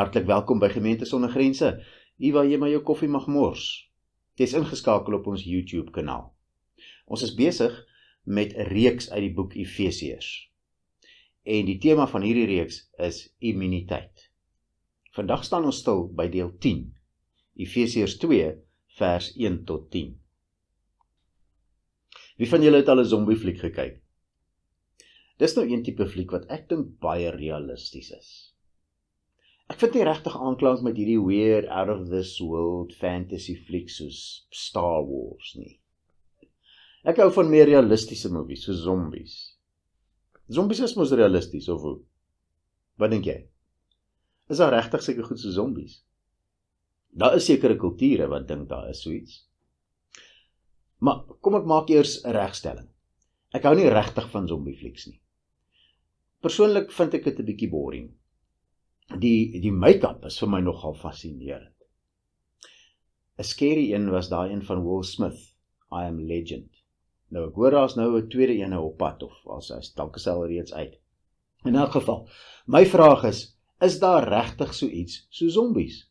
Hartlik welkom by Gemeente Sonder Grense, hier waar jy maar jou koffie mag mors. Jy is ingeskakel op ons YouTube kanaal. Ons is besig met 'n reeks uit die boek Efesiërs. En die tema van hierdie reeks is immuniteit. Vandag staan ons stil by deel 10, Efesiërs 2, vers 1 tot 10. Wie van julle het al 'n zombiefliek gekyk? Dis nou een tipe fliek wat ek dink baie realisties is. Ek vind nie regtig aanklank met hierdie weird, out of this world fantasy flieks soos Star Wars nie. Ek hou van meer realistiese movies, soos zombies. Zombies is mos realisties, of hoe? Wat dink jy? Is daar regtig seker goed so zombies? Daar is sekere kulture wat dink daar is soiets. Maar kom ek maak eers 'n regstelling. Ek hou nie regtig van zombieflieks nie. Persoonlik vind ek dit 'n bietjie boring. Die make-up is vir my nogal fascinerend. 'n scary een was daai een van Will Smith, I Am Legend. Nou ek hoor daar's nou 'n tweede een op pad, of dalk is hy al reeds uit. In elk geval, my vraag is daar regtig so iets so zombies?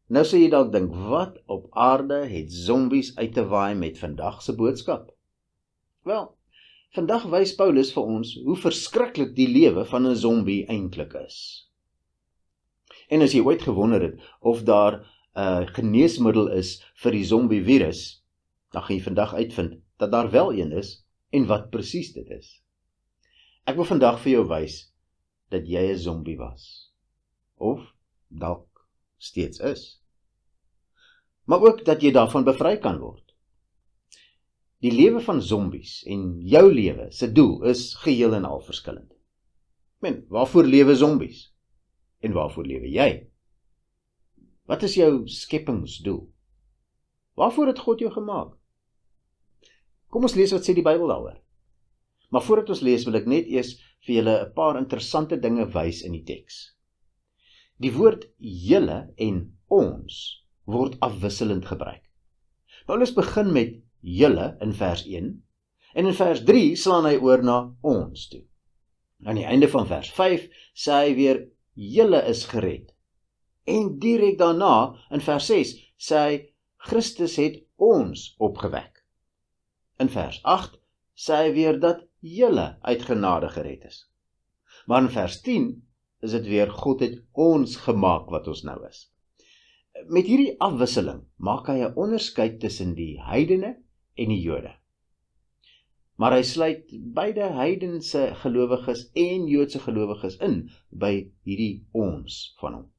Nou sê jy dalk dink, wat op aarde het zombies uit te waai met vandag se boodskap? Wel, vandag wys Paulus vir ons hoe verskriklik die lewe van 'n zombie eintlik is. En as jy ooit gewonder het of daar 'n geneesmiddel is vir die zombie virus, dan gaan jy vandag uitvind dat daar wel een is en wat presies dit is. Ek wil vandag vir jou wys dat jy 'n zombie was, of dalk steeds is, maar ook dat jy daarvan bevry kan word. Die lewe van zombies en jou lewe se doel is geheel en al verskillend. Waarvoor lewe zombies? En waarvoor lewe jy? Wat is jou skepingsdoel? Waarvoor het God jou gemaak? Kom ons lees wat sê die Bybel daaroor. Maar voordat ons lees, wil ek net eers vir julle 'n paar interessante dinge wys in die teks. Die woord julle en ons word afwisselend gebruik. Paulus begin met julle in vers 1, en in vers 3 slaan hy oor na ons toe. Aan die einde van vers 5 sê hy weer, julle is gered. En direk daarna, in vers 6, sê hy, Christus het ons opgewek. In vers 8 sê hy weer dat julle uit genade gered is. Maar in vers 10 is dit weer, God het ons gemaak wat ons nou is. Met hierdie afwisseling maak hy 'n onderskeid tussen die heidene en die Jode. Maar hy sluit beide heidense gelowiges en Joodse gelowiges in by hierdie ons van hom.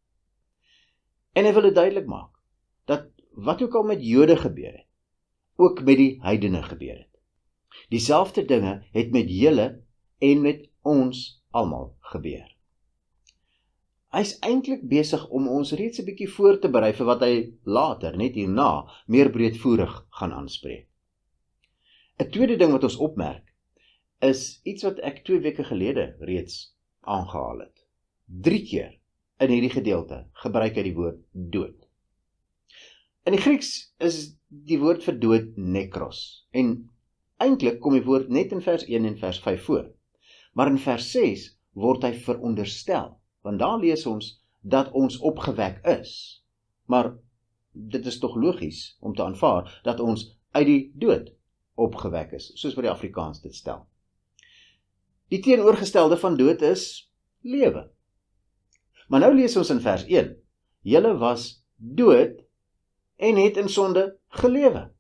En hy wil dit duidelik maak, dat wat ook al met Jode gebeur het, ook met die heidene gebeur het. Dieselfde dinge het met julle en met ons almal gebeur. Hy is eintlik besig om ons reeds 'n bietjie voor te berei vir wat hy later, net hierna, meer breedvoerig gaan aanspreek. 'n tweede ding wat ons opmerk, is iets wat ek 2 weke gelede reeds aangehaal het. 3 keer in hierdie gedeelte gebruik hy die woord dood. In die Grieks is die woord vir dood nekros, en eintlik kom die woord net in vers 1 en vers 5 voor. Maar in vers 6 word hy veronderstel, want daar lees ons dat ons opgewek is. Maar dit is tog logies om te aanvaar dat ons uit die dood opgewek is, soos wat die Afrikaans dit stel. Die teenoorgestelde van dood is lewe. Maar nou lees ons in vers 1, julle was dood en het in sonde gelewe.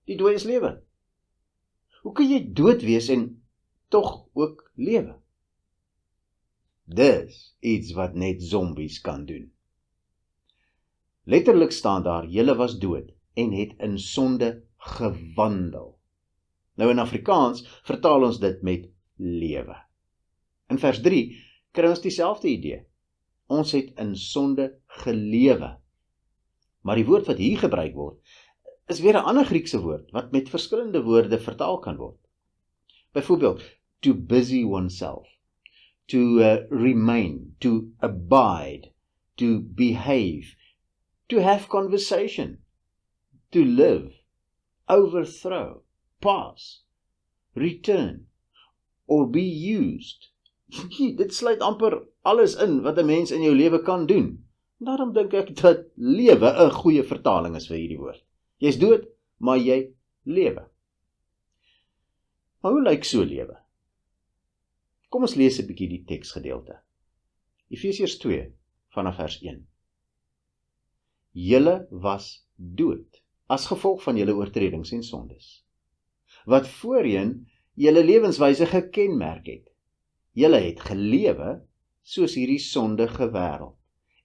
Die dooie is lewe. Hoe kan jy dood wees en tog ook lewe? Dis iets wat net zombies kan doen. Letterlik staan daar, julle was dood en het in sonde gewandel. Nou in Afrikaans vertaal ons dit met lewe. In vers 3 kry ons dieselfde idee. Ons het in sonde gelewe. Maar die woord wat hier gebruik word, is weer 'n ander Griekse woord, wat met verskillende woorde vertaal kan word. Byvoorbeeld, to busy oneself, to remain, to abide, to behave, to have conversation, to live, overthrow, pass, return, or be used, Dit sluit amper alles in wat 'n mens in jou lewe kan doen. Daarom dink ek dat lewe 'n goeie vertaling is vir hierdie woord. Jy's dood, maar jy lewe. Maar hoe lyk so lewe? Kom ons lees 'n bietjie die teksgedeelte. Efesiërs 2 vanaf vers 1. Julle was dood as gevolg van julle oortredings en sondes, wat voorheen julle lewenswyse gekenmerk het. Julle het gelewe soos hierdie sondige wêreld,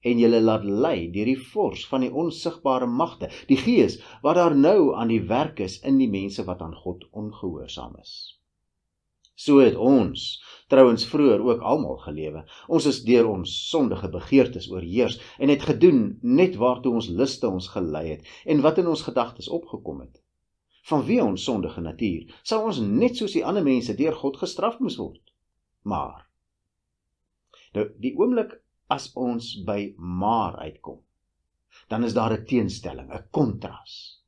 en julle laat lei deur die vors van die onsigbare magte, die gees wat daar nou aan die werk is in die mense wat aan God ongehoorsaam is. So het ons trouwens vroeër ook almal gelewe. Ons is deur ons sondige begeertes oorheers en het gedoen net waartoe ons liste ons gelei het en wat in ons gedagtes opgekom het. Vanweë ons sondige natuur sou ons net soos die ander mense deur God gestraf moes word. Maar nou die oomblik as ons by maar uitkom, dan is daar 'n teenstelling, 'n kontras.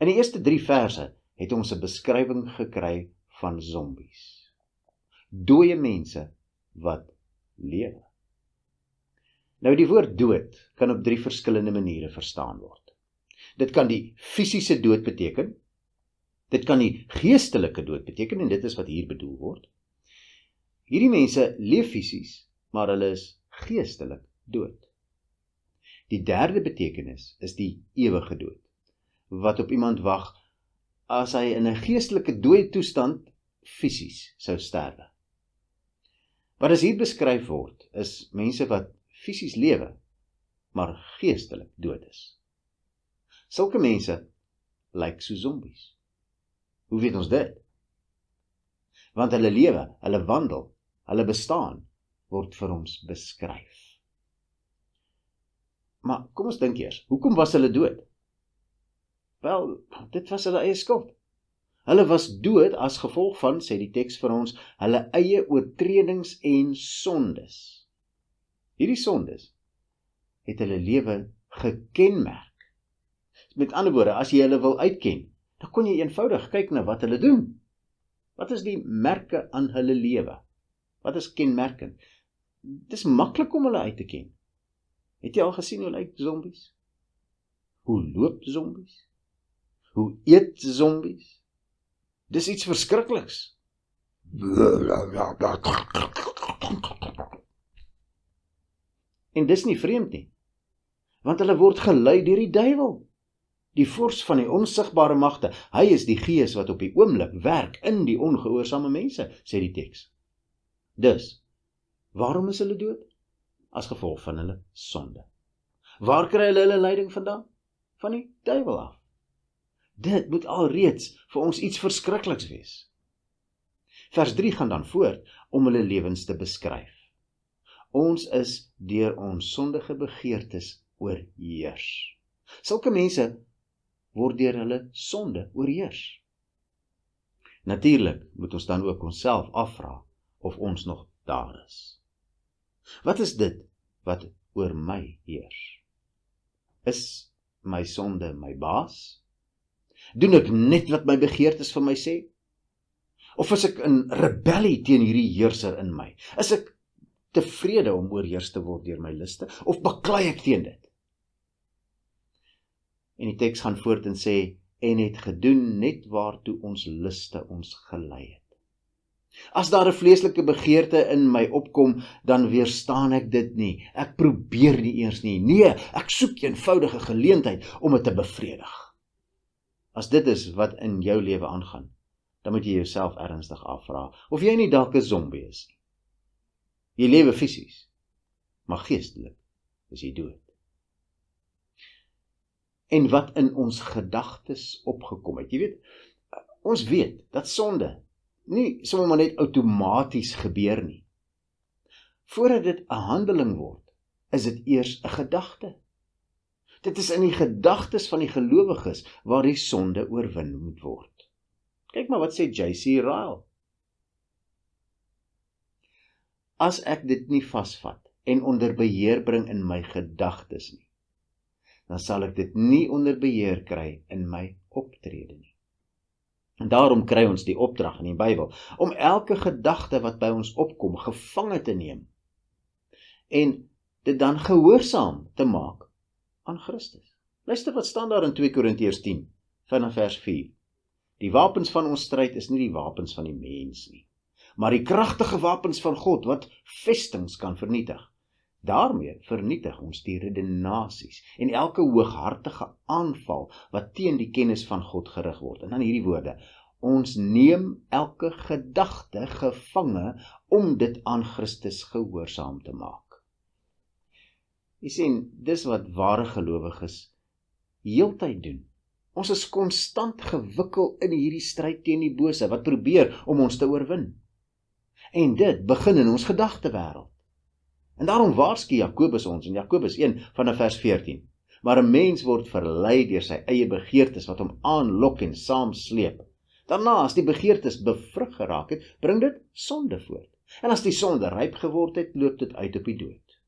In die eerste 3 verse het ons 'n beskrywing gekry van zombies. Dooie mense wat lewe. Nou die woord dood kan op 3 verskillende maniere verstaan word. Dit kan die fisiese dood beteken, dit kan die geestelike dood beteken, en dit is wat hier bedoel word. Hierdie mense leef fisies, maar hulle is geestelik dood. Die derde betekenis is die ewige dood, wat op iemand wag as hy in 'n geestelike dooie toestand fisies sou sterwe. Wat as hier beskryf word, is mense wat fisies lewe, maar geestelik dood is. Sulke mense lyk so zombies. Hoe weet ons dit? Want hulle lewe, hulle wandel, hulle bestaan, word vir ons beskryf. Maar kom ons dink eers, hoekom was hulle dood? Wel, dit was hulle eie skuld. Hulle was dood as gevolg van, sê die teks vir ons, hulle eie oortredings en sondes. Hierdie sondes het hulle lewe gekenmerk. Met ander woorde, as jy hulle wil uitken, dan kon jy eenvoudig kyk na wat hulle doen. Wat is die merke aan hulle lewe? Wat is kenmerkend? Dit is maklik om hulle uit te ken. Het jy al gesien hoe lyk zombies? Hoe loop zombies? Hoe eet zombies? Dis iets verskrikliks. En dis nie vreemd nie, want hulle word gelei deur die duiwel, die vors van die onsigbare magte. Hy is die gees wat op die oomblik werk in die ongehoorsame mense, sê die teks. Dus, waarom is hulle dood? As gevolg van hulle sonde. Waar kry hulle leiding vandaan? Van die duiwel af. Dit moet alreeds vir ons iets verskrikliks wees. Vers 3 gaan dan voort om hulle lewens te beskryf. Ons is deur ons sondige begeertes oorheers. Sulke mense word deur hulle sonde oorheers. Natuurlik moet ons dan ook onsself afvra of ons nog daar is. Wat is dit wat oor my heers? Is my sonde my baas? Doen ek net wat my begeertes vir my sê? Of is ek in rebellie teen hierdie heerser in my? Is ek tevrede om oorheers te word deur my liste? Of baklei ek teen dit? En die teks gaan voort en sê, en het gedoen net waartoe ons liste ons gelei het. As daar 'n vleeslike begeerte in my opkom, dan weerstaan ek dit nie. Ek probeer nie eers nie. Nee, ek soek eenvoudige geleentheid om dit te bevredig. As dit is wat in jou lewe aangaan, dan moet jy jouself ernstig afvra of jy nie dalk 'n zombie is nie. Jy lewe fisies, maar geestelik is jy dood. En wat in ons gedagtes opgekom het. Jy weet, ons weet dat sonde nie sommer maar net outomaties gebeur nie. Voordat dit 'n handeling word, is dit eers 'n gedagte. Dit is in die gedagtes van die gelowiges waar die sonde oorwin moet word. Kyk maar wat sê J.C. Ryle. As ek dit nie vasvat en onder beheer bring in my gedagtes nie, dan sal ek dit nie onder beheer kry in my optrede nie. En Daarom kry ons die opdrag in die Bybel, om elke gedagte wat by ons opkom, gevange te neem, en dit dan gehoorsaam te maak aan Christus. Luister wat staan daar in 2 Korintiërs 10, vanaf vers 4. Die wapens van ons stryd is nie die wapens van die mens nie, maar die kragtige wapens van God, wat vestings kan vernietig. Daarmee vernietig ons die redenasies en elke hooghartige aanval wat teen die kennis van God gerig word. En dan hierdie woorde, ons neem elke gedagte gevange om dit aan Christus gehoorsaam te maak. Jy sien, dis wat ware gelowiges heeltyd doen. Ons is konstant gewikkel in hierdie stryd teen die bose, wat probeer om ons te oorwin. En dit begin in ons gedagtewêreld. En daarom waarsku Jakobus ons in Jakobus 1 vanaf vers 14. Maar 'n mens word verlei deur sy eie begeertes wat hom aanlok en saamsleep. Daarna, as die begeertes bevrug geraak het, bring dit sonde voort. En as die sonde ryp geword het, loop dit uit op die dood.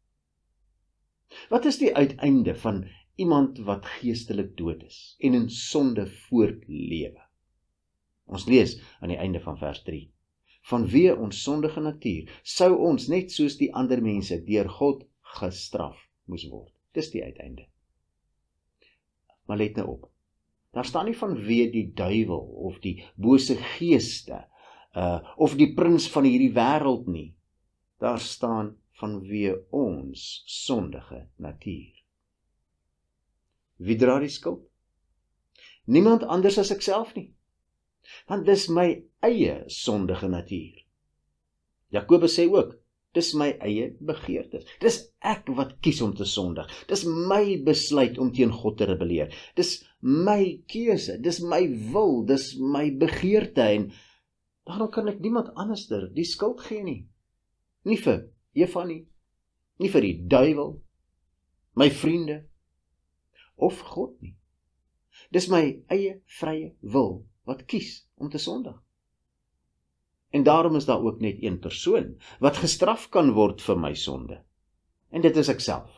Wat is die uiteinde van iemand wat geestelik dood is en in sonde voortlewe? Ons lees aan die einde van vers 3. Vanweë ons sondige natuur sou ons net soos die ander mense deur God gestraf moes word. Dis die uiteinde. Maar let nou op. Daar staan nie vanweë die duiwel of die bose geeste of die prins van hierdie wêreld nie. Daar staan vanweë ons sondige natuur. Wie dra die skuld? Niemand anders as ek self nie. Want dis my eie sondige natuur. Jakobus sê ook, dis my eie begeertes. Dis ek wat kies om te sondig. Dis my besluit om teen God te rebelleer. Dis my keuse, dis my wil, dis my begeerte, en daarom kan ek niemand anderster die skuld gee nie. Nie vir Eva nie, nie vir die duiwel, my vriende, of God nie. Dis my eie vrye wil wat kies om te sondig. En daarom is daar ook net een persoon wat gestraf kan word vir my sonde. En dit is ek self.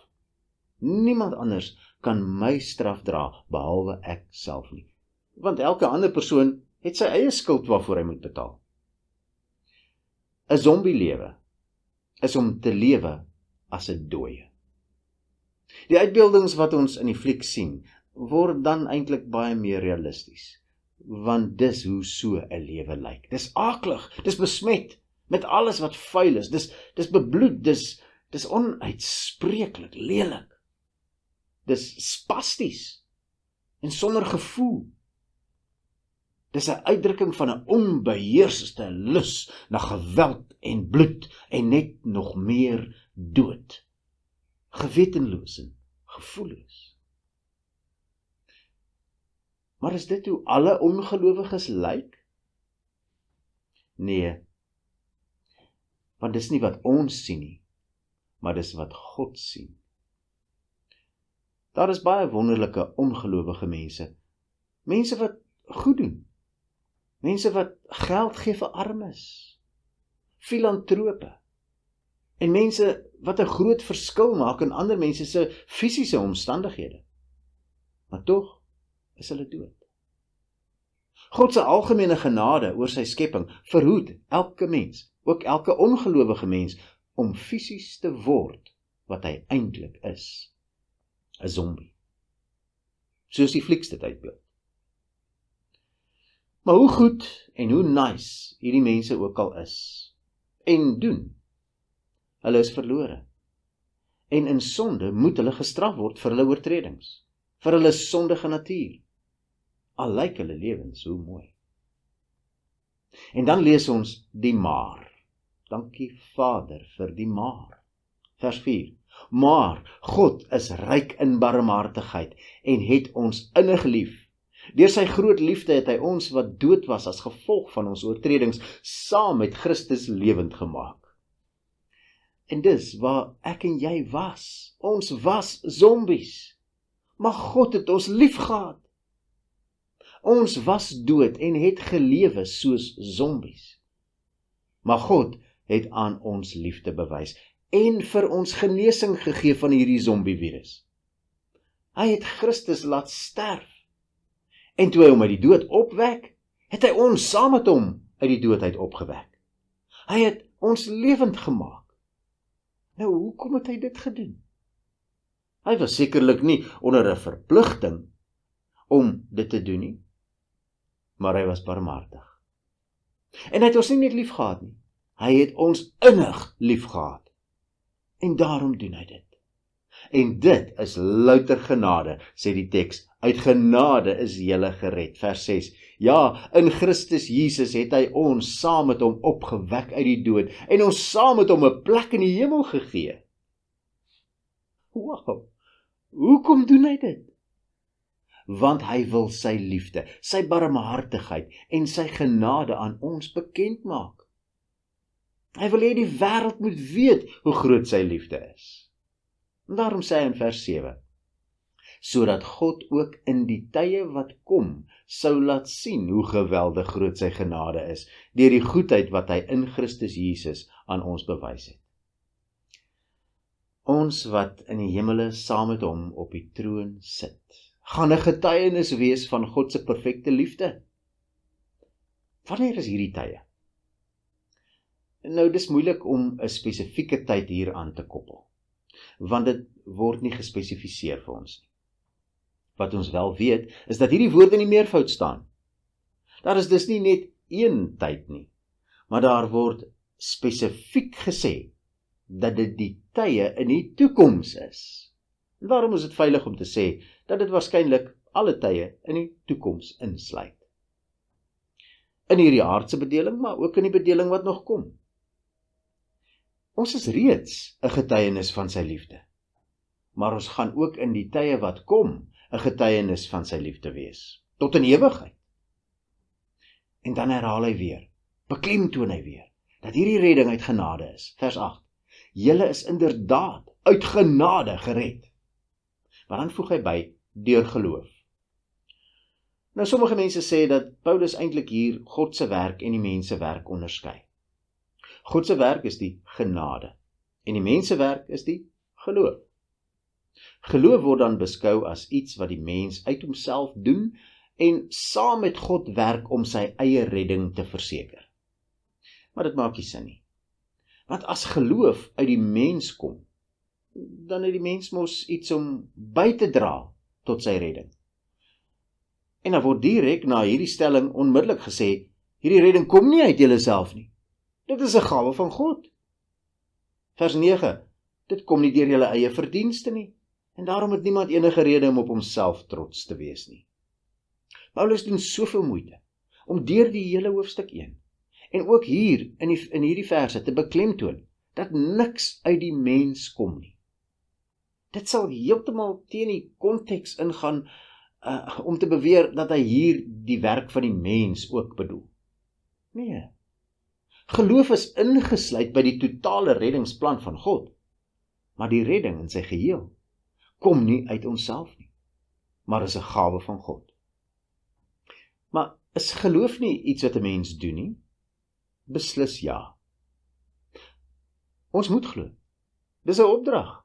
Niemand anders kan my straf dra, behalwe ek self nie. Want elke ander persoon het sy eie skuld waarvoor hy moet betaal. 'n Zombielewe is om te lewe as 'n dooie. Die uitbeeldings wat ons in die fliek sien, word dan eintlik baie meer realisties. Want dis hoe so 'n lewe lyk. Dis aaklig, dis besmet met alles wat vuil is, dis bebloed, dis onuitspreeklik lelik. Dis spasties en sonder gevoel. Dis 'n uitdrukking van 'n onbeheerste lus na geweld en bloed en net nog meer dood. Gewetenloos en gevoelloos. Maar is dit hoe alle ongelowiges lyk? Nee, want dis nie wat ons sien nie, maar dis wat God sien. Daar is baie wonderlike ongelowige mense, mense wat goed doen, mense wat geld gee vir armes, filantrope, en mense wat 'n groot verskil maak in ander mense se fisiese omstandighede. Maar tog is hulle dood. God se algemene genade oor sy skepping verhoed elke mens, ook elke ongelowige mens, om fisies te word wat hy eintlik is, 'n zombie. Soos die flieks dit uitbeeld. Maar hoe goed en hoe nice hierdie mense ook al is, en doen, hulle is verlore. En in sonde moet hulle gestraf word vir hulle oortredings, vir hulle sondige natuur. Al lyk hulle lewens so mooi. En dan lees ons die maar. Dankie Vader vir die maar. Vers 4. Maar God is ryk in barmhartigheid en het ons innig lief. Deur sy groot liefde het hy ons wat dood was as gevolg van ons oortredings saam met Christus lewend gemaak. En dis waar ek en jy was. Ons was zombies. Maar God het ons lief gehad. Ons was dood en het gelewe soos zombies. Maar God het aan ons liefde bewys en vir ons genesing gegee van hierdie zombievirus. Hy het Christus laat sterf. En toe hy hom uit die dood opwek, het hy ons saam met hom uit die dood uit opgewek. Hy het ons lewend gemaak. Nou, hoekom het hy dit gedoen? Hy was sekerlik nie onder 'n verpligting om dit te doen nie, maar hy was barmhartig. En hy het ons nie net lief gehad nie, hy het ons innig lief gehad. En daarom doen hy dit. En dit is louter genade, sê die teks. Uit genade is julle gered. Vers 6. Ja, in Christus Jesus het hy ons saam met hom opgewek uit die dood en ons saam met hom 'n plek in die hemel gegee. Wow, hoekom doen hy dit? Want hy wil sy liefde, sy barmhartigheid en sy genade aan ons bekend maak. Hy wil hê die wêreld moet weet hoe groot sy liefde is. En daarom sê hy in vers 7, sodat God ook in die tye wat kom, sou laat sien hoe geweldig groot sy genade is, deur die goedheid wat hy in Christus Jesus aan ons bewys het. Ons wat in die hemele saam met hom op die troon sit, gaan 'n getuienis wees van God se perfekte liefde. Wanneer is hierdie tye? Nou, dis moeilik om 'n spesifieke tyd hier aan te koppel, want dit word nie gespesifiseer vir ons nie. Wat ons wel weet, is dat hierdie woorde in die meervoud staan. Daar is dus nie net een tyd nie, maar daar word spesifiek gesê dat dit die tye in die toekoms is. En daarom is dit veilig om te sê dat dit waarskynlik alle tye in die toekoms insluit. In hierdie aardse bedeling, maar ook in die bedeling wat nog kom. Ons is reeds 'n getuienis van sy liefde, maar ons gaan ook in die tye wat kom 'n getuienis van sy liefde wees, tot in ewigheid. En dan herhaal hy weer, beklemtoon hy weer, dat hierdie redding uit genade is. Vers 8, julle is inderdaad uit genade gered. Maar dan voeg hy by, deur geloof. Nou, sommige mense sê dat Paulus eintlik hier God se werk en die mens se werk onderskei. God se werk is die genade, en die mens se werk is die geloof. Geloof word dan beskou as iets wat die mens uit homself doen en saam met God werk om sy eie redding te verseker. Maar dit maak nie sin nie. Want as geloof uit die mens kom, dan het die mens mos iets om by te dra tot sy redding. En dan word direk na hierdie stelling onmiddellik gesê, hierdie redding kom nie uit jouself nie. Dit is 'n gawe van God. Vers 9, dit kom nie deur julle eie verdienste nie, en daarom het niemand enige rede om op homself trots te wees nie. Paulus doen soveel moeite om deur die hele hoofstuk 1, en ook hier in hierdie verse te beklemtoon, dat niks uit die mens kom nie. Dit sal heeltemal teen die konteks ingaan, om te beweer dat hy hier die werk van die mens ook bedoel. Nee. Geloof is ingesluit by die totale reddingsplan van God, maar die redding in sy geheel kom nie uit onsself nie, maar is 'n gawe van God. Maar is geloof nie iets wat 'n mens doen nie? Beslis ja. Ons moet glo. Dis 'n opdrag.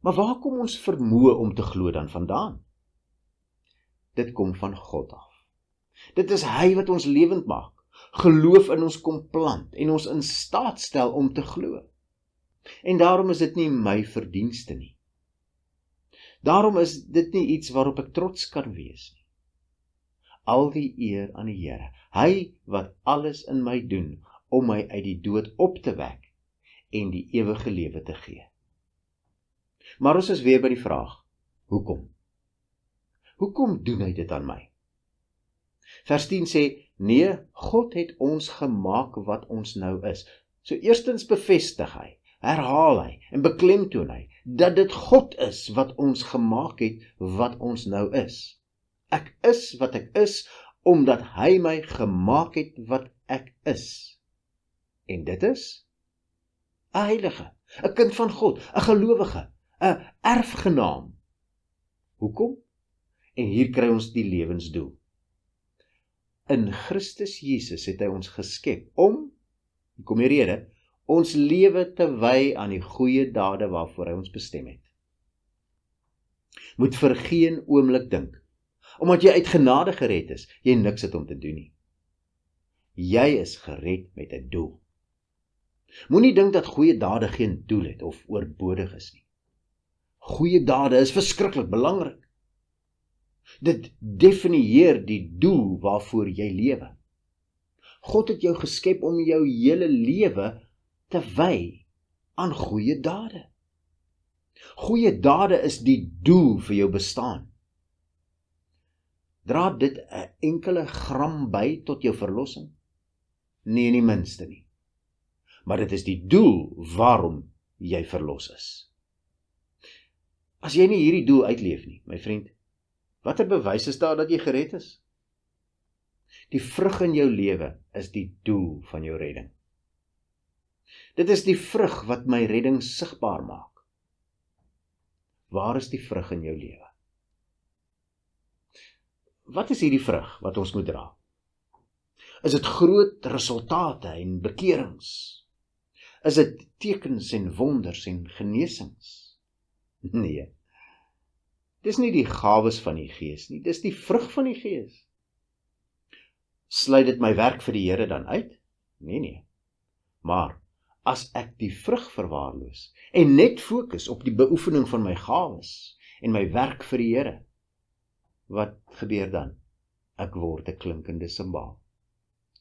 Maar waar kom ons vermoë om te glo dan vandaan? Dit kom van God af. Dit is hy wat ons lewend maak. Geloof in ons kom plant en ons in staat stel om te glo. En daarom is dit nie my verdienste nie. Daarom is dit nie iets waarop ek trots kan wees nie. Al die eer aan die Here, hy wat alles in my doen om my uit die dood op te wek en die ewige lewe te gee. Maar ons is weer by die vraag, hoekom? Hoekom doen hy dit aan my? Vers 10 sê, nee, God het ons gemaak wat ons nou is. So eerstens bevestig hy, herhaal hy en beklemtoon hy, dat dit God is wat ons gemaak het wat ons nou is. Ek is wat ek is, omdat hy my gemaak het wat ek is. En dit is 'n heilige, 'n kind van God, 'n gelowige, 'n erfgenaam. Hoekom? En hier kry ons die lewensdoel. In Christus Jesus het hy ons geskep om, hier kom die rede, ons lewe te wy aan die goeie dade waarvoor hy ons bestem het. Moet vir geen oomblik dink, Omdat jy uit genade gered is, jy niks het om te doen nie. Jy is gered met 'n doel. Moenie dink dat goeie dade geen doel het of oorbodig is nie. Goeie dade is verskriklik belangrik. Dit definieer die doel waarvoor jy lewe. God het jou geskep om jou hele lewe te wy aan goeie dade. Goeie dade is die doel vir jou bestaan. Dra dit 'n enkele gram by tot jou verlossing? Nee, nie minste nie. Maar dit is die doel waarom jy verlos is. As jy nie hierdie doel uitleef nie, my vriend, watter bewys is daar dat jy gered is? Die vrug in jou lewe is die doel van jou redding. Dit is die vrug wat my redding sigbaar maak. Waar is die vrug in jou lewe? Wat is hierdie vrug wat ons moet dra? Is dit groot resultate en bekerings? Is dit tekens en wonders en genesings? Nee, dis nie die gawes van die Gees nie, dis die vrug van die Gees. Sluit dit my werk vir die Here dan uit? Nee. Maar as ek die vrug verwaarloos en net fokus op die beoefening van my gawes en my werk vir die Here, wat gebeur dan? Ek word 'n klinkende simbaal.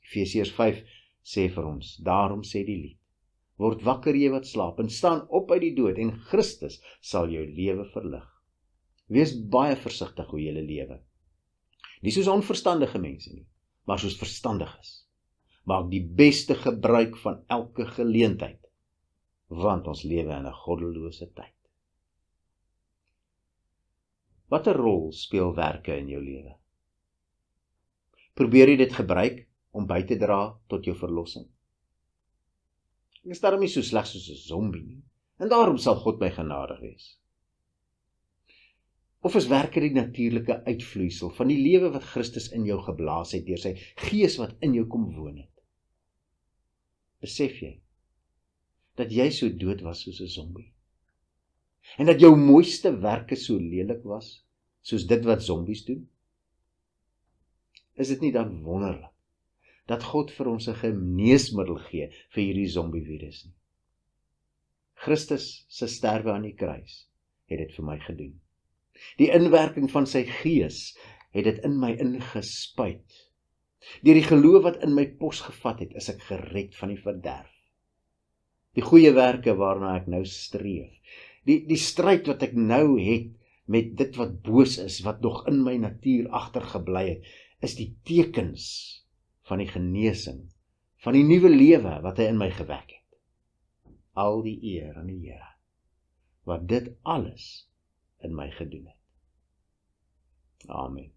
Efesiërs 5 sê vir ons, daarom sê die lied, word wakker jy wat slaap en staan op uit die dood en Christus sal jou lewe verlig. Wees baie versigtig hoe jy lewe. Nie soos onverstandige mense nie, maar soos verstandiges. Maak die beste gebruik van elke geleentheid, want ons lewe in 'n goddelose tyd. Watter rol speel werke in jou lewe? Probeer jy dit gebruik om by te dra tot jou verlossing? Ek is daarom nie so sleg soos 'n zombie nie, en daarom sal God my genadig wees. Of is werke die natuurlike uitvloeisel van die lewe wat Christus in jou geblaas het deur sy Gees wat in jou kom woon het? Besef jy dat jy so dood was soos 'n zombie? En dat jou mooiste werke so lelik was, soos dit wat zombies doen? Is dit nie dan wonderlik dat God vir ons 'n geneesmiddel gee vir hierdie zombievirus nie? Christus se sterwe aan die kruis het dit vir my gedoen. Die inwerking van sy Gees het dit in my ingespuit. Deur die geloof wat in my pos gevat het, is ek gered van die verderf. Die goeie werke waarna ek nou streef, die stryd wat ek nou het met dit wat boos is, wat nog in my natuur agtergebly het, is die tekens van die genesing, van die nuwe lewe wat hy in my gewek het. Al die eer aan die Here, wat dit alles in my gedoen het. Amen.